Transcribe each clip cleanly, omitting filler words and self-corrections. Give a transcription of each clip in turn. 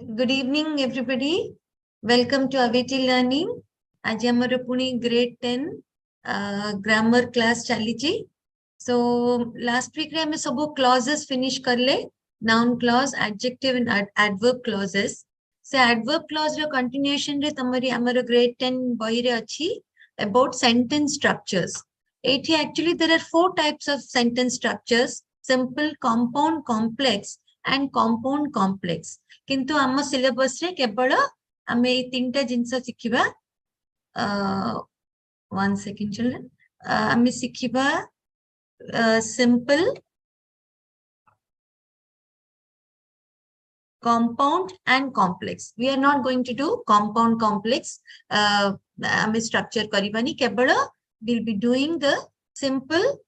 Good evening, everybody. Welcome to Aveti Learning. आज हमर पुणी grade 10 grammar class चलीची. So last week रे हमें सबो clauses finish कर ले. Noun clause, adjective and adverb clauses. So adverb clause रे continuation रे तमरी हमर grade 10 बही रे अच्छी about sentence structures. एठी actually there are 4 types of sentence structures: simple, compound, complex and compound complex. किंतु आम सिलेबस रे केवल आम ये तीनटा जिनस शिखिबा वन सेकंड चिल्ड्रन आम शिखिबा simple compound and complex. We are not going to do compound complex आम structure करिबानी केवल we'll be doing the simple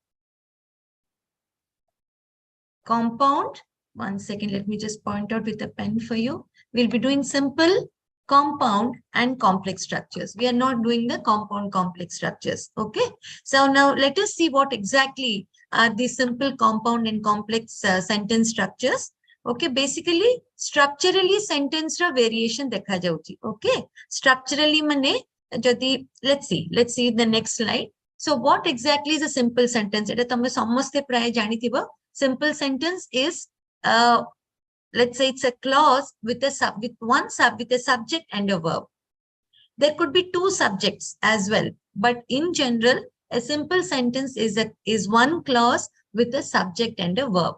compound. One second, let me just point out with a pen for you. We'll be doing simple, compound, and complex structures. We are not doing the compound complex structures. Okay. So now let us see what exactly are the simple, compound, and complex sentence structures. Okay. Basically, structurally sentence ra variation dekha jauchi. Okay. Structurally mane jodi let's see the next slide. So what exactly is a simple sentence? Eta tame samaste pray jani thiba. Simple sentence is let's say it's a clause with a subject and a verb. There could be two subjects as well, but in general, a simple sentence is one clause with a subject and a verb.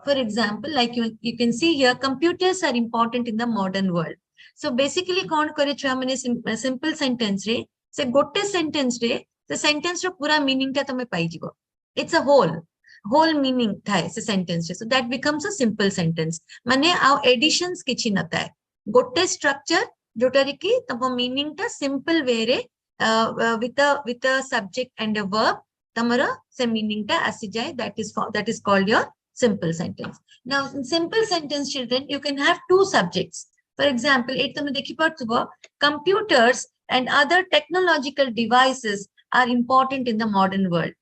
For example, like you can see here, computers are important in the modern world. So basically, simple sentence re, say gotte sentence re, the sentence ro pura meaning ta tame pai jibo. It's a whole meaning thai se sentence. So that becomes a simple sentence. Mane our additions kichi na thai. Gotte structure jotari ki tamo meaning ta simple way re with a subject and a verb tamara se meaning ta asi jay. That is called your simple sentence. Now in simple sentence, children, you can have two subjects. For example, ek tame dekhi partuba, computers and other technological devices are important in the modern world.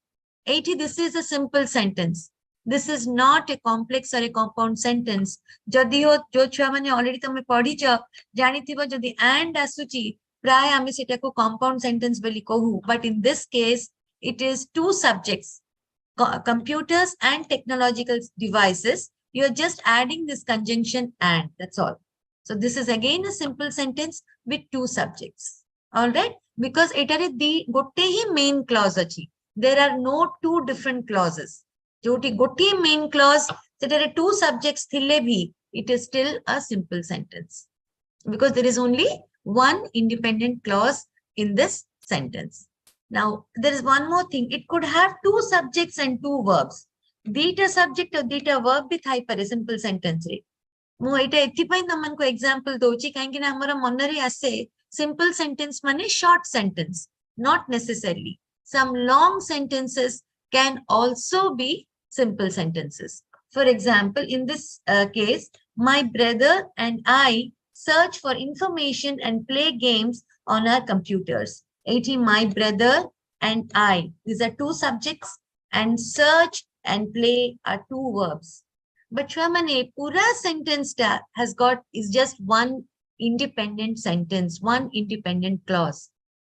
80, this is a simple sentence. This is not a complex or a compound sentence. Jodi ho jo chua mane already tame padicha janithiba jodi and asuchi pray ame seta ko compound sentence boli kohu, but in this case it is two subjects, computers and technological devices. You are just adding this conjunction and, that's all. So this is again a simple sentence with two subjects. All right, because it are the gotte hi main clause achi. There are no two different clauses. Joti gotti main clause, there are two subjects thille bhi, it is still a simple sentence because there is only one independent clause in this sentence. Now, there is one more thing. It could have two subjects and two verbs. Dita subject or dita verb bhi thai pare simple sentence re. Mo ita ethipai naman ko example dochi kahinki na hamara monare ase simple sentence mane short sentence, not necessarily. Some long sentences can also be simple sentences. For example, in this case, my brother and I search for information and play games on our computers. 80, my brother and I. These are two subjects, and search and play are two verbs. But Shwamane, pura sentence is just one independent sentence, one independent clause.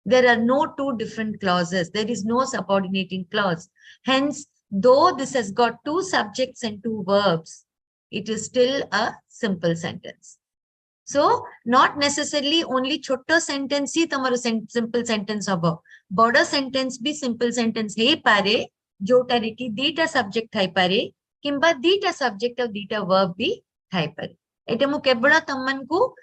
There are no two different clauses. There is no subordinating clause. Hence, though this has got two subjects and two verbs, it is still a simple sentence. So, not necessarily only chotta sentence hi tamaro simple sentence habo. Boda sentence bhi simple sentence hai pare, jotare ki dita subject thai pare, kimba dita subject or dita verb bhi thai pare. Eta mu kebala tamanku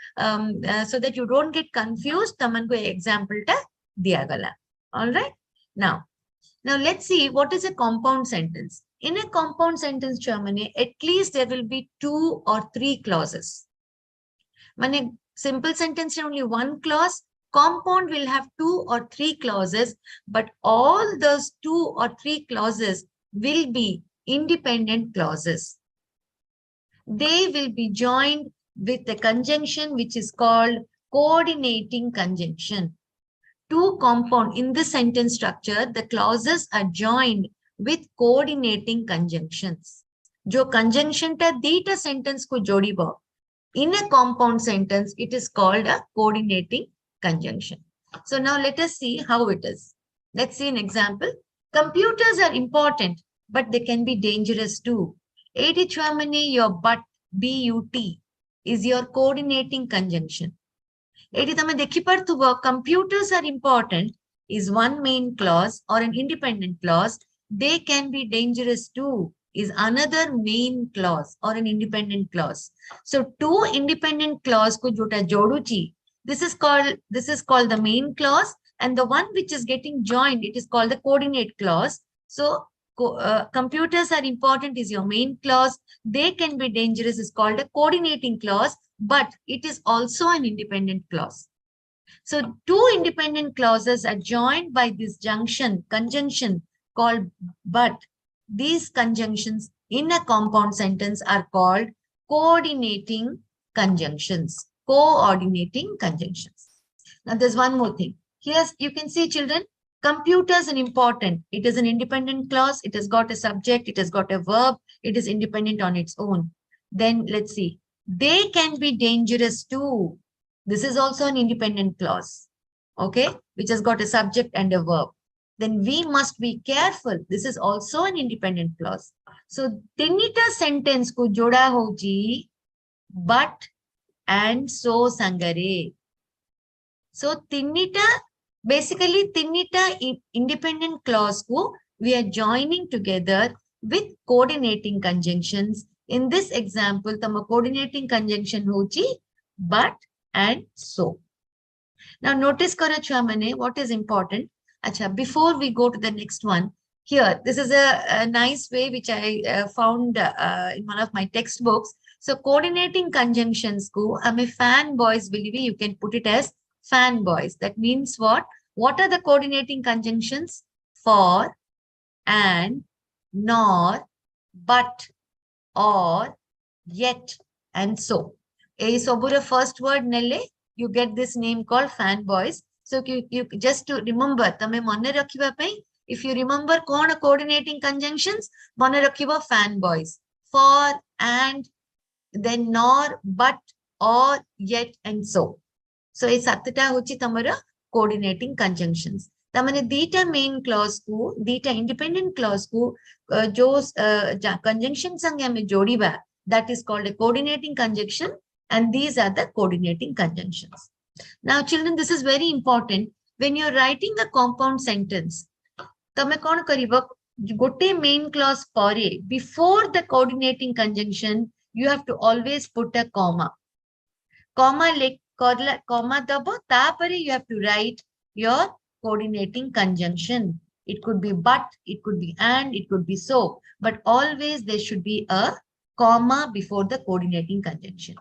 so that you don't get confused, tamanku example ta diya gala. All right. Now let's see what is a compound sentence. In a compound sentence, Germany, at least there will be two or three clauses. Mane simple sentence only one clause. Compound will have two or three clauses, but all those two or three clauses will be independent clauses. They will be joined with a conjunction which is called coordinating conjunction. Two compound in the sentence structure, the clauses are joined with coordinating conjunctions. जो conjunction ta dita sentence को जोड़ीबो, In a compound sentence, it is called a coordinating conjunction. So now let us see how it is. Let's see an example. Computers are important, but they can be dangerous too. Eti Chwamani, your but, B-U-T, is your coordinating conjunction. Eti tame dekhi partuva, computers are important is one main clause or an independent clause. They can be dangerous too is another main clause or an independent clause. So two independent clause ko jota joduchi. This is called the main clause, and the one which is getting joined, it is called the coordinate clause. So computers are important is your main clause. They can be dangerous is called a coordinating clause, but it is also an independent clause. So two independent clauses are joined by this conjunction called but. These conjunctions in a compound sentence are called coordinating conjunctions. Coordinating conjunctions. Now there's one more thing. Here you can see, children, computers are important. It is an independent clause. It has got a subject. It has got a verb. It is independent on its own. Then let's see. They can be dangerous too. This is also an independent clause, okay, which has got a subject and a verb. Then we must be careful. This is also an independent clause. So, tinita sentence ko joda hoji, but and so sangare. So, basically tinita independent clause ko we are joining together with coordinating conjunctions. In this example, tama coordinating conjunction hoji, but and so. Now notice karo chhamane what is important. Acha, before we go to the next one, here, this is a nice way which I found in one of my textbooks. So coordinating conjunctions ko, ame fanboys believe you can put it as fanboys. That means what? What are the coordinating conjunctions? For, and, nor, but, or, yet, and so. A sobura first word nelle, you get this name called fanboys. So you just to remember, tame mone rakhiba pai, if you remember kona coordinating conjunctions, mone rakhiba fanboys. For, and, then nor, but, or, yet, and so. So ei satata hochi tamara coordinating conjunctions. Tamane dita main clause ku, dita independent clause ku, jo conjunction sange ame jodiba, that is called a coordinating conjunction, and these are the coordinating conjunctions. Now, children, this is very important. When you're writing a compound sentence, tame kon kariba, gote main clause pare, before the coordinating conjunction, you have to always put a comma. Comma dabo, tapare you have to write your coordinating conjunction. It could be but, it could be and, it could be so, but always there should be a comma before the coordinating conjunction.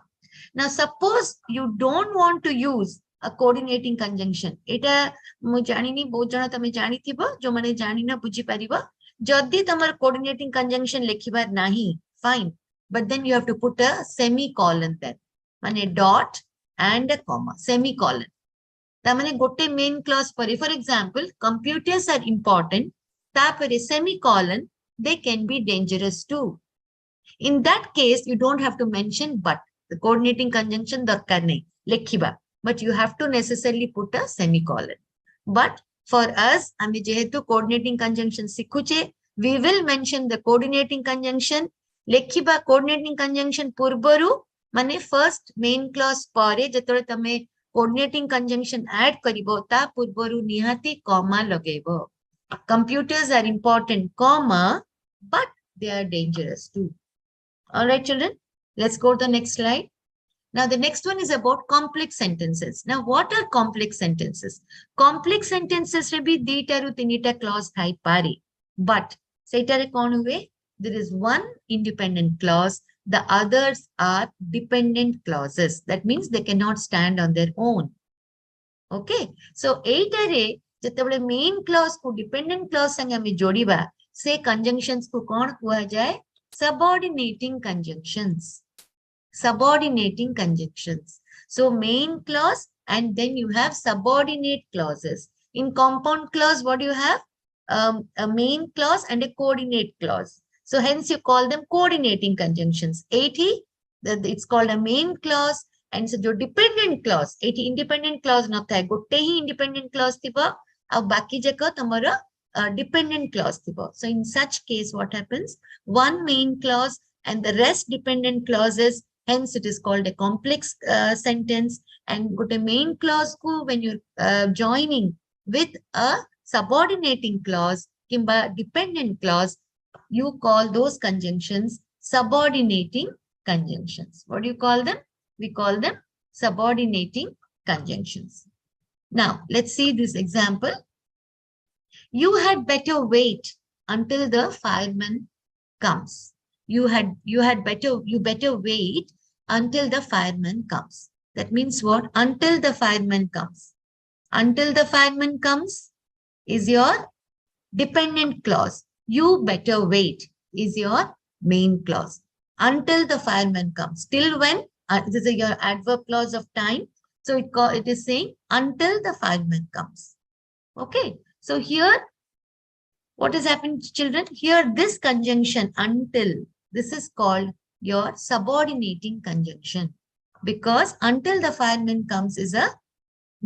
Now, suppose you don't want to use a coordinating conjunction. Eta mu janini bahut jana tame jani thiba, jo mane jani na buji pariba. Jodi tamar coordinating conjunction lekhibar nahi, fine. But then you have to put a semicolon there. Mane dot and a comma, semicolon. Tamane gotte main clause pare. For example, computers are important. Tapare semicolon, they can be dangerous too. In that case, you don't have to mention but. The coordinating conjunction darkar nahi, lekhiba. But you have to necessarily put a semicolon. But for us, ame jehetu coordinating conjunction sikhuche, we will mention the coordinating conjunction. Lekhiba coordinating conjunction purbaru, mane first main clause pare, jetore tame coordinating conjunction add karibo, ta purbaru nihati comma lagebo. Computers are important, comma, but they are dangerous too. All right, children. Let's go to the next slide. Now, the next one is about complex sentences. Now, what are complex sentences? Complex sentences will be ditaru tinita clause thai pari. But, saitare kon huwe? There is one independent clause. The others are dependent clauses. That means they cannot stand on their own. Okay. So, eitare, jetable main clause ko dependent clause sange ame jodiba, say conjunctions ko kon kuha jaye? Subordinating conjunctions. Subordinating conjunctions. So main clause and then you have subordinate clauses. In compound clause, what do you have? A main clause and a coordinate clause. So hence you call them coordinating conjunctions. Eti It's called a main clause. And so जो dependent clause, एठी independent clause न था, गोटे ही independent clause थिबा, अब बाकी जगह तमरा dependent clause थिबा. So in such case, what happens? One main clause and the rest dependent clauses. Hence, it is called a complex sentence. And gote main clause ko when you're joining with a subordinating clause, kimba dependent clause, you call those conjunctions subordinating conjunctions. What do you call them? We call them subordinating conjunctions. Now, let's see this example. You had better wait until the fireman comes. You better wait until the fireman comes. That means what? Until the fireman comes. Until the fireman comes is your dependent clause. You better wait is your main clause. Until the fireman comes. Till when? This is your adverb clause of time. So it is saying until the fireman comes. Okay. So here, what is happening, children? Here, this conjunction until, this is called your subordinating conjunction. Because until the fireman comes is a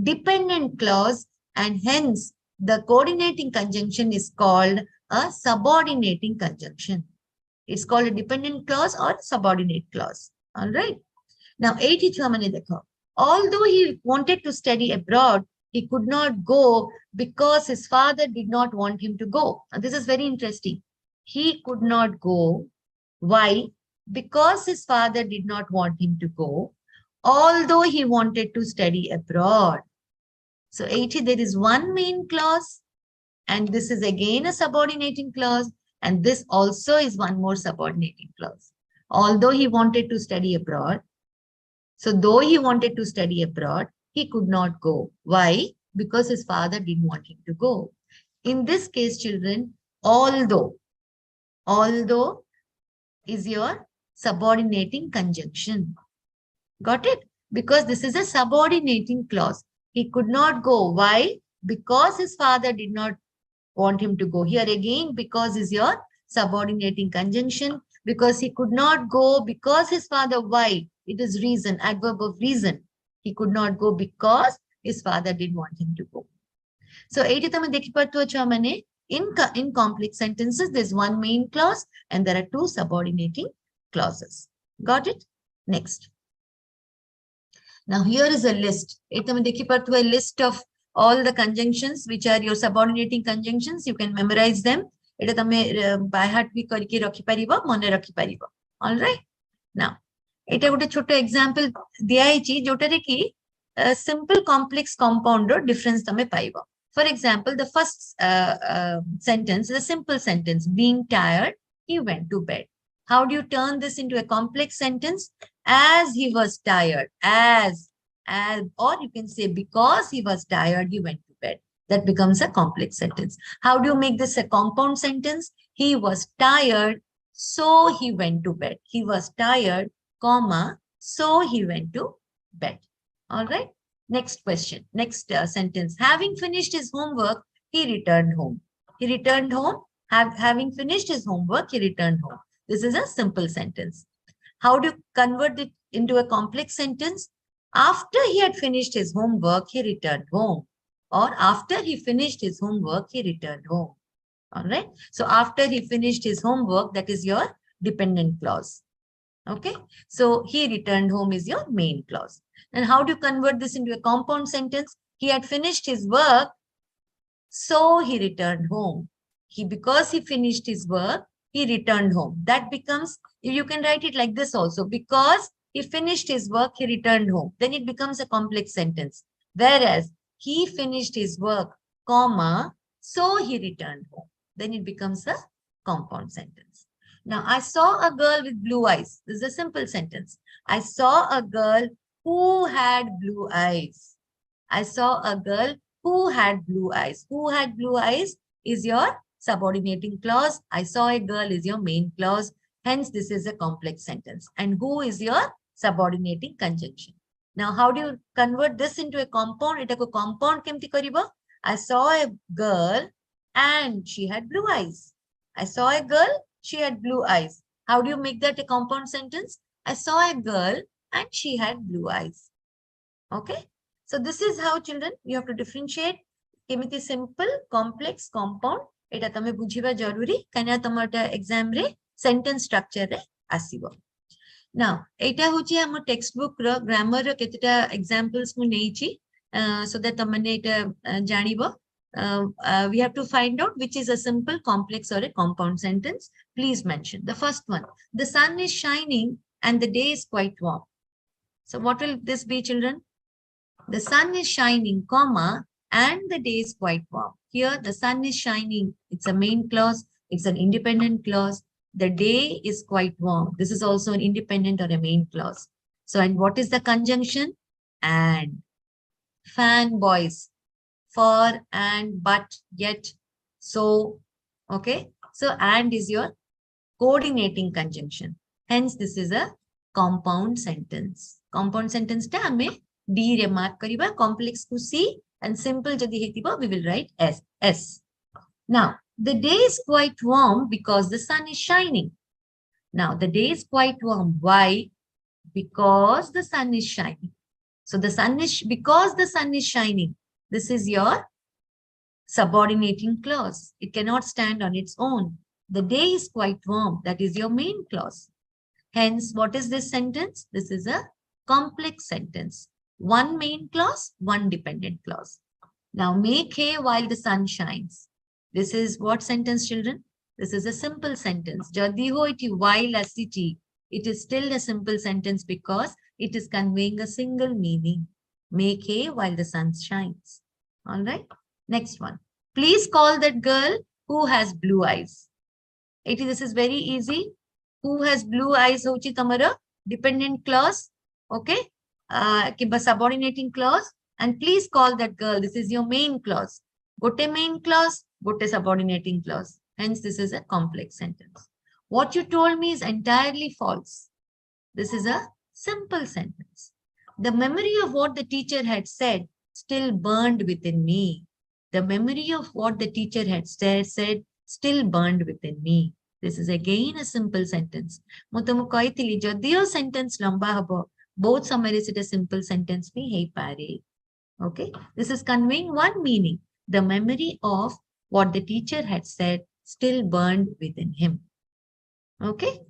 dependent clause, and hence the coordinating conjunction is called a subordinating conjunction. It's called a dependent clause or subordinate clause. All right. Now, 82 हमने देखा. Although he wanted to study abroad, he could not go because his father did not want him to go. And this is very interesting. He could not go. Why? Because his father did not want him to go, although he wanted to study abroad. So 80, there is one main clause, and this is again a subordinating clause, and this also is one more subordinating clause. Although he wanted to study abroad, so though he wanted to study abroad, he could not go. Why? Because his father didn't want him to go. In this case, children, although is your subordinating conjunction. Got it? Because this is a subordinating clause. He could not go. Why? Because his father did not want him to go. Here again, because is your subordinating conjunction. Because he could not go because his father, why? It is reason, adverb of reason. He could not go because his father didn't want him to go. So, in complex sentences, there's one main clause and there are two subordinating clauses. Got it? Next. Now, here is a list. A list of all the conjunctions which are your subordinating conjunctions. You can memorize them. By heart we karike rakhi pariba, mone rakhi pariba. All right. Now, এটা ଗୋଟେ ଛୋଟ example ଦିଆ ହେଇଛି ଯୋଉଟାରେ କି simple complex compound ର difference ତମେ ପାଇବ. For example, the first sentence is a simple sentence. Being tired, he went to bed. How do you turn this into a complex sentence? As he was tired, as, or you can say because he was tired, he went to bed. That becomes a complex sentence. How do you make this a compound sentence? He was tired, so he went to bed. He was tired, comma, so he went to bed. All right. Next question. Next sentence. Having finished his homework, he returned home. He returned home. Having finished his homework, he returned home. This is a simple sentence. How do you convert it into a complex sentence? After he had finished his homework, he returned home. Or after he finished his homework, he returned home. All right. So after he finished his homework, that is your dependent clause. Okay. So he returned home is your main clause. And how do you convert this into a compound sentence? He had finished his work, so he returned home. Because he finished his work, he returned home. That becomes, you can write it like this also. Because he finished his work, he returned home. Then it becomes a complex sentence. Whereas he finished his work, comma, so he returned home. Then it becomes a compound sentence. Now, I saw a girl with blue eyes. This is a simple sentence. I saw a girl who had blue eyes. I saw a girl who had blue eyes. Who had blue eyes is your subordinating clause. I saw a girl is your main clause. Hence, this is a complex sentence. And who is your subordinating conjunction. Now, how do you convert this into a compound? It is a compound kemti kariba. I saw a girl and she had blue eyes. I saw a girl, she had blue eyes. How do you make that a compound sentence? I saw a girl and she had blue eyes. Okay. So this is how children, you have to differentiate. Kemiti simple, complex, compound. Eta tame bujhiba jaruri. Kanya tamata exam re sentence structure re asibo. Now, eta hochi amo textbook ro grammar ro ketita examples mu neichi. So that tamane eta janibo. We have to find out which is a simple, complex or a compound sentence. Please mention. The first one, the sun is shining and the day is quite warm. So what will this be, children? The sun is shining, comma, and the day is quite warm. Here, the sun is shining. It's a main clause. It's an independent clause. The day is quite warm. This is also an independent or a main clause. So, and what is the conjunction? And. Fan, boys. For, and, but, yet, so. Okay. So, and is your coordinating conjunction. Hence, this is a compound sentence. Compound sentence ta ame D remark kariba, complex ku C, and simple jadi hetiba, we will write S. Now, the day is quite warm because the sun is shining. Now, the day is quite warm. Why? Because the sun is shining. So, because the sun is shining. This is your subordinating clause. It cannot stand on its own. The day is quite warm. That is your main clause. Hence, what is this sentence? This is a complex sentence. One main clause, one dependent clause. Now, make hay while the sun shines. This is what sentence, children? This is a simple sentence. Jadi ho iti while asiti. It is still a simple sentence because it is conveying a single meaning. Make hay while the sun shines. All right. Next one. Please call that girl who has blue eyes. This is very easy. Who has blue eyes? Hochi tamara dependent clause. Okay. Subordinating clause, and please call that girl. This is your main clause. Gote main clause, gote subordinating clause. Hence, this is a complex sentence. What you told me is entirely false. This is a simple sentence. The memory of what the teacher had said still burned within me. The memory of what the teacher had said still burned within me. This is again a simple sentence. Motamu kaitili jadiyo sentence lamba habo. Both summaries it a simple sentence be hey pare. Okay. This is conveying one meaning. The memory of what the teacher had said still burned within him. Okay.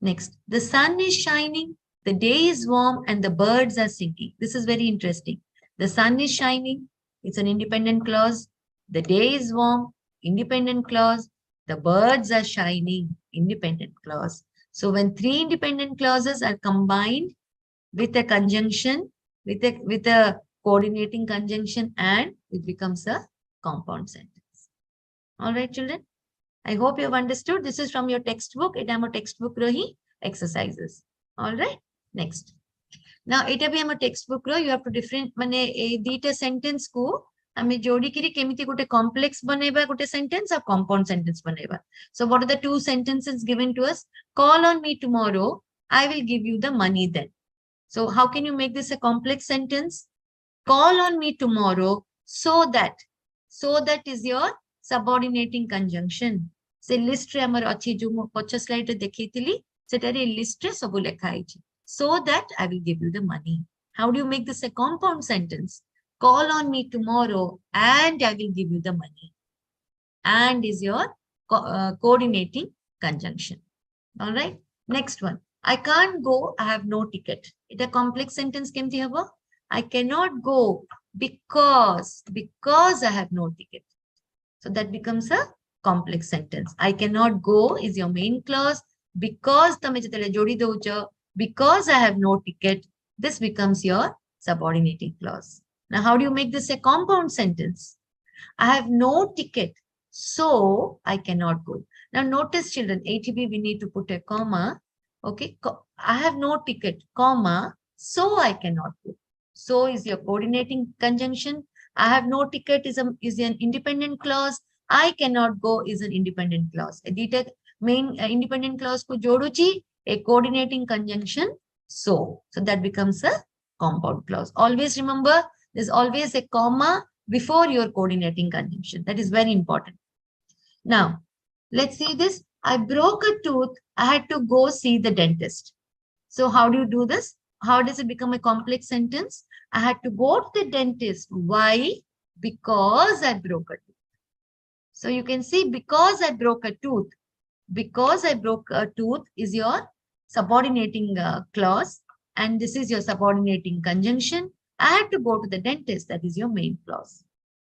Next. The sun is shining. The day is warm and the birds are singing. This is very interesting. The sun is shining. It's an independent clause. The day is warm. Independent clause. The birds are shining. Independent clause. So when three independent clauses are combined with a conjunction, with a coordinating conjunction, and it becomes a compound sentence. All right, children. I hope you have understood. This is from your textbook. It am a textbook rahi exercises. All right. Next. Now, it am a textbook ro. You have to different mane a dita sentence ko. Ame jodi kiri kemiti gote complex baneba gote sentence or compound sentence baneba. So, what are the two sentences given to us? Call on me tomorrow. I will give you the money then. So how can you make this a complex sentence? Call on me tomorrow so that is your subordinating conjunction. Say list re amar achi jo mo pacha slide re dekhitili setare list re sabu lekha aichi. So that I will give you the money. How do you make this a compound sentence? Call on me tomorrow and I will give you the money. And is your coordinating conjunction. All right. Next one. I can't go. I have no ticket. It's a complex sentence. I cannot go because I have no ticket. So that becomes a complex sentence. I cannot go is your main clause. Because I have no ticket, this becomes your subordinating clause. Now, how do you make this a compound sentence? I have no ticket, so I cannot go. Now, notice, children, ATB, we need to put a comma. Okay, I have no ticket, comma, so I cannot go. So is your coordinating conjunction. I have no ticket is an independent clause. I cannot go is an independent clause. A main independent clause ko joduchi, a coordinating conjunction. So that becomes a compound clause. Always remember, there's always a comma before your coordinating conjunction. That is very important. Now, let's see this. I broke a tooth. I had to go see the dentist. So how do you do this? How does it become a complex sentence? I had to go to the dentist. Why? Because I broke a tooth. So you can see because I broke a tooth. Because I broke a tooth is your subordinating clause, and this is your subordinating conjunction. I had to go to the dentist. That is your main clause.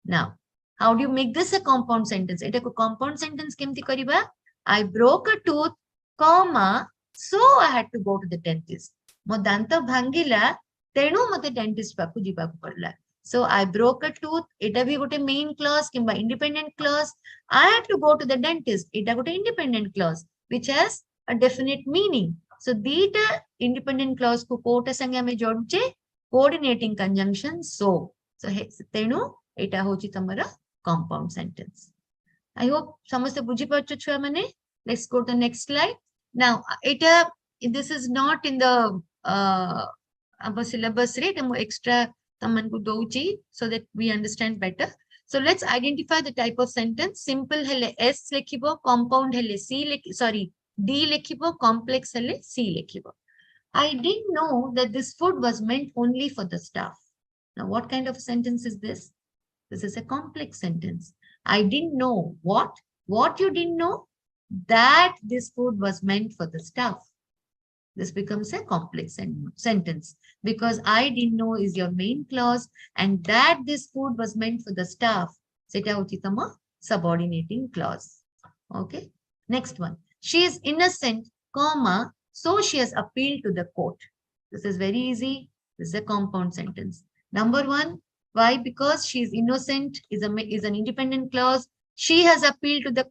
Now, how do you make this a compound sentence? It a compound sentence kemti kariba? I broke a tooth, comma, so I had to go to the dentist. Mo danta bhangila, tenu mate dentist paku jibaku padla. So I broke a tooth. Ita bhi gote main clause kimba independent clause. I had to go to the dentist. Ita gote independent clause, which has a definite meaning. So dita independent clause ku kota sangha me jodche coordinating conjunction so. So tenu eta hochi tamara compound sentence. I hope samaste buji parchu chua mane. Let's go to the next slide. Now this is not in the syllabus rate. Extra so that we understand better. So let's identify the type of sentence. Simple hele S lekhibo, compound hele C sorry, D lekhibo, complex hele C lekhibo. I didn't know that this food was meant only for the staff. Now, what kind of sentence is this? This is a complex sentence. I didn't know what? What you didn't know? That this food was meant for the staff. This becomes a complex sentence because I didn't know is your main clause and that this food was meant for the staff. Seta uchitama subordinating clause. Okay. Next one. She is innocent, comma, so she has appealed to the court. This is very easy. This is a compound sentence. Number one, why? Because she is innocent is an independent clause. She has appealed to the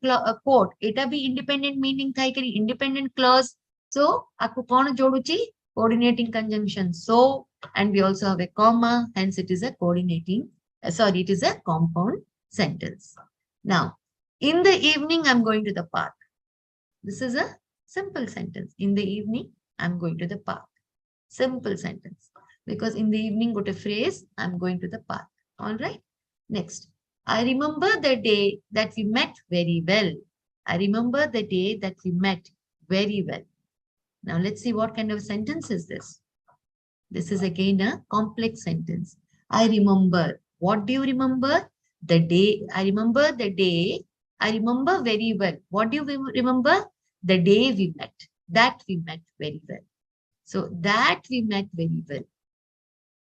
court. Eta be independent meaning thai kari independent clause. So, aku kona joduchi coordinating conjunction. So, and we also have a comma. Hence, it is a coordinating. It is a compound sentence. Now, in the evening, I'm going to the park. This is a simple sentence. In the evening, I'm going to the park. Simple sentence. Because in the evening, got a phrase, I'm going to the park. All right. Next. I remember the day that we met very well. I remember the day that we met very well. Now, let's see what kind of sentence is this. This is again a complex sentence. I remember. What do you remember? The day. I remember the day. I remember very well. What do you remember? The day we met. That we met very well. So, that we met very well.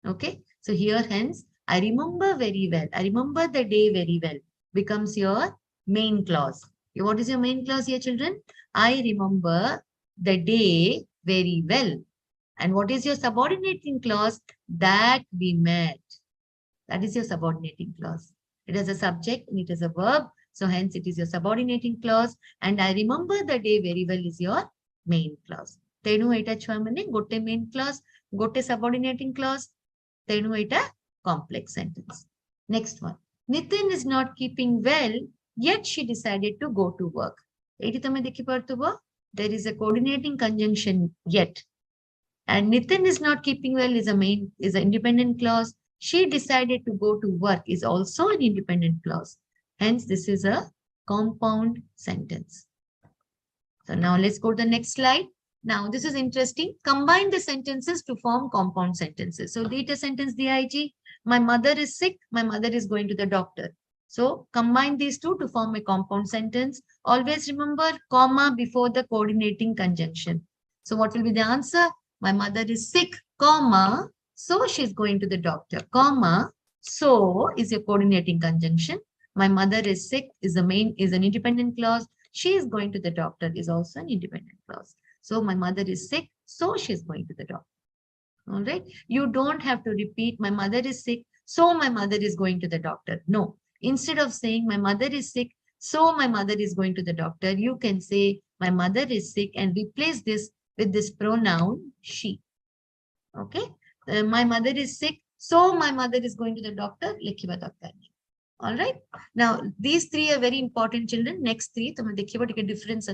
Okay. So, here hence, I remember very well. I remember the day very well becomes your main clause. What is your main clause here, children? I remember the day very well. And what is your subordinating clause? That we met. That is your subordinating clause. It is a subject and it is a verb. So hence it is your subordinating clause. And I remember the day very well is your main clause. Tenu eta chhuamane gote main clause, gote subordinating clause. Tenu eta complex sentence. Next one. Nitin is not keeping well, yet she decided to go to work. Eti tame dekhi partubo. There is a coordinating conjunction yet. And Nitin is not keeping well is an independent clause. She decided to go to work is also an independent clause. Hence, this is a compound sentence. So now let's go to the next slide. Now, this is interesting. Combine the sentences to form compound sentences. So, data sentence DIG. My mother is sick. My mother is going to the doctor. So, combine these two to form a compound sentence. Always remember, comma before the coordinating conjunction. So, what will be the answer? My mother is sick, comma, so she's going to the doctor, comma, so is your coordinating conjunction. My mother is sick is an independent clause. She is going to the doctor is also an independent clause. So, my mother is sick, so she's going to the doctor. All right. You don't have to repeat, my mother is sick, so my mother is going to the doctor. No. Instead of saying my mother is sick, so my mother is going to the doctor, you can say my mother is sick and replace this with this pronoun she. Okay. My mother is sick, so my mother is going to the doctor. All right. Now, these three are very important, children. Next three, a difference.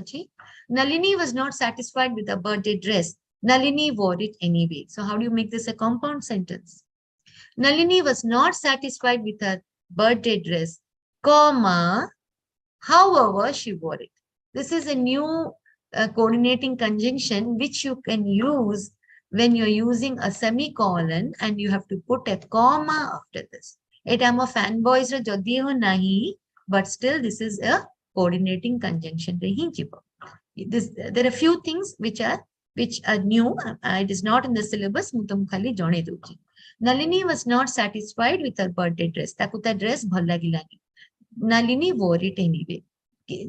Nalini was not satisfied with the birthday dress. Nalini wore it anyway. So, how do you make this a compound sentence? Nalini was not satisfied with her birthday dress, comma, however, she wore it. This is a new a coordinating conjunction which you can use when you're using a semicolon and you have to put a comma after this. It am a fanboys ra jodi ho nahi, but still this is a coordinating conjunction. There are few things which are new. It is not in the syllabus. Nalini was not satisfied with her birthday dress. Taku ta dress bhal lagilani. Nalini wore it anyway.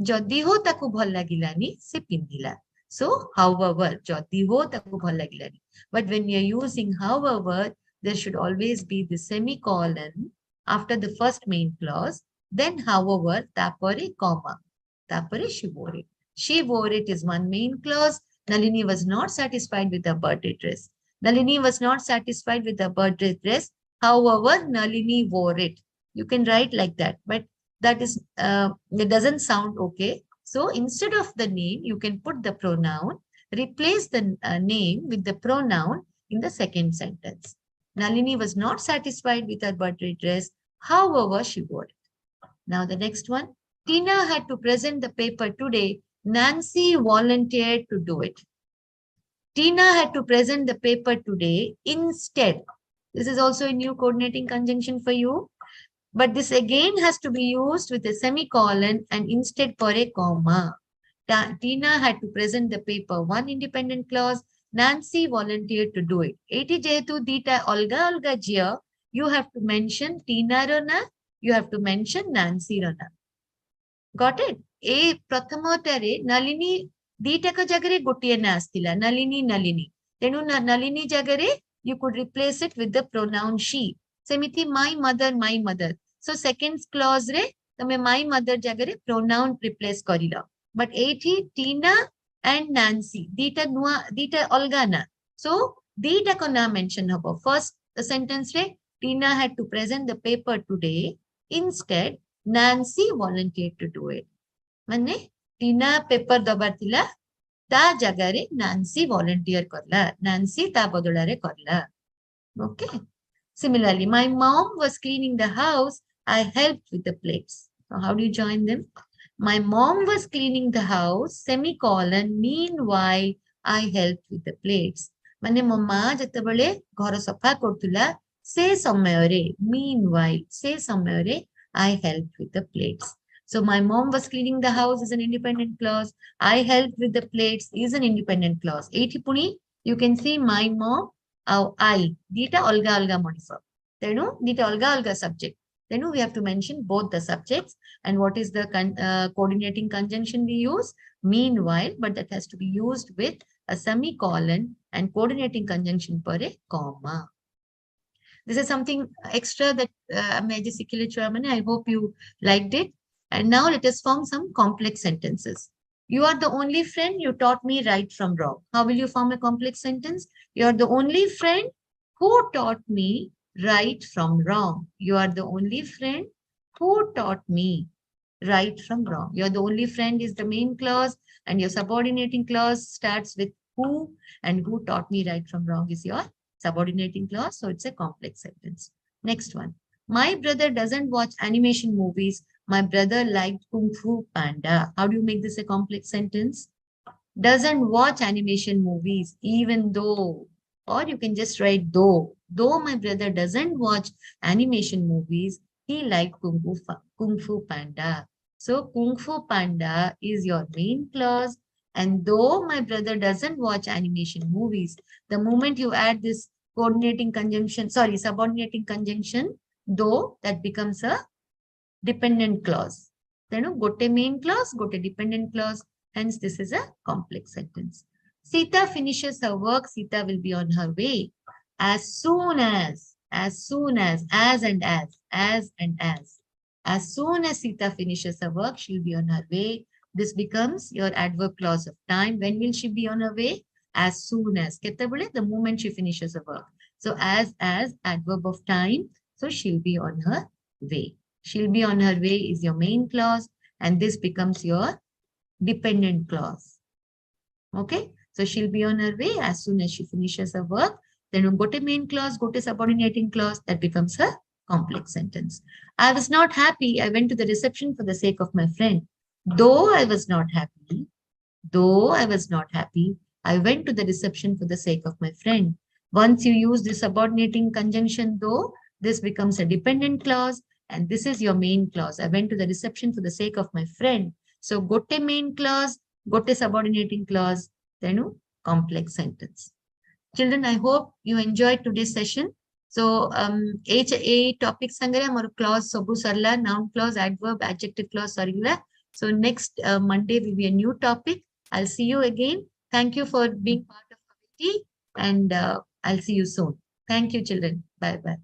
Jodi ho taku bhal lagilani se pindila. So, however, jodi ho taku bhal lagilani. But when you are using however, there should always be the semicolon after the first main clause. Then, however, tapare comma. Tapare she wore it. She wore it is one main clause. Nalini was not satisfied with her birthday dress. Nalini was not satisfied with her birthday dress. However, Nalini wore it. You can write like that, but that is it doesn't sound okay. So instead of the name, you can put the pronoun, replace the name with the pronoun in the second sentence. Nalini was not satisfied with her birthday dress. However, she wore it. Now the next one. Tina had to present the paper today. Nancy volunteered to do it. Tina had to present the paper today instead. This is also a new coordinating conjunction for you. But this again has to be used with a semicolon and instead for a comma. Tina had to present the paper. One independent clause. Nancy volunteered to do it. Eti jehetu dita olga olga jia. You have to mention Tina rona. You have to mention Nancy rona. Got it? A prathamotare Nalini ditaka jagare gotiye na astila. Nalini Nalini. Tenu Nalini jagare you could replace it with the pronoun she. Semiti my mother. So second clause re tame my mother jagare pronoun replace karila. But eighty Tina and Nancy dita olga na. So dita ko na mention habo. First the sentence re Tina had to present the paper today. Instead Nancy volunteered to do it. Mane Tina paper dabar thila ta jagare Nancy volunteer karla. Nancy ta bodolare karla. Okay. Similarly, my mom was cleaning the house. I helped with the plates. So how do you join them? My mom was cleaning the house, semicolon, meanwhile, I helped with the plates. Mane mamma jetabale ghara safa kortula, se samayore, meanwhile, se samayore, I helped with the plates. So my mom was cleaning the house is an independent clause. I helped with the plates is an independent clause. Puni, you can see my mom, I, dita olga olga modifier. Tenu, dita olga olga subject. Then we have to mention both the subjects and what is the coordinating conjunction we use. Meanwhile, but that has to be used with a semicolon and coordinating conjunction per a comma. This is something extra that I hope you liked it. And now let us form some complex sentences. You are the only friend you taught me right from wrong. How will you form a complex sentence? You are the only friend who taught me right from wrong. You are the only friend who taught me right from wrong. You are the only friend is the main clause and your subordinating clause starts with who, and who taught me right from wrong is your subordinating clause. So it's a complex sentence. Next one. My brother doesn't watch animation movies. My brother liked Kung Fu Panda. How do you make this a complex sentence? Doesn't watch animation movies, even though, or you can just write though. Though my brother doesn't watch animation movies, he liked Kung Fu Panda. So Kung Fu Panda is your main clause. And though my brother doesn't watch animation movies, the moment you add this subordinating conjunction, though, that becomes a dependent clause. Then gote main clause, gote dependent clause. Hence, this is a complex sentence. Sita finishes her work. Sita will be on her way as soon as. As soon as and as. As soon as Sita finishes her work, she'll be on her way. This becomes your adverb clause of time. When will she be on her way? As soon as. The moment she finishes her work. So as adverb of time. So she'll be on her way. She'll be on her way is your main clause, and this becomes your dependent clause. Okay. So she'll be on her way as soon as she finishes her work. Then we'll go to main clause, go to subordinating clause. That becomes a complex sentence. I was not happy. I went to the reception for the sake of my friend. Though I was not happy, Though I was not happy, I went to the reception for the sake of my friend. Once you use the subordinating conjunction though, this becomes a dependent clause, and this is your main clause. I went to the reception for the sake of my friend. So gote main clause, gote subordinating clause, then complex sentence. Children, I hope you enjoyed today's session. So, a topic sangare amar clause sobu sarla, noun clause, adverb, adjective clause sarila. So next Monday will be a new topic. I'll see you again. Thank you for being part of Aveti, and I'll see you soon. Thank you, children. Bye bye.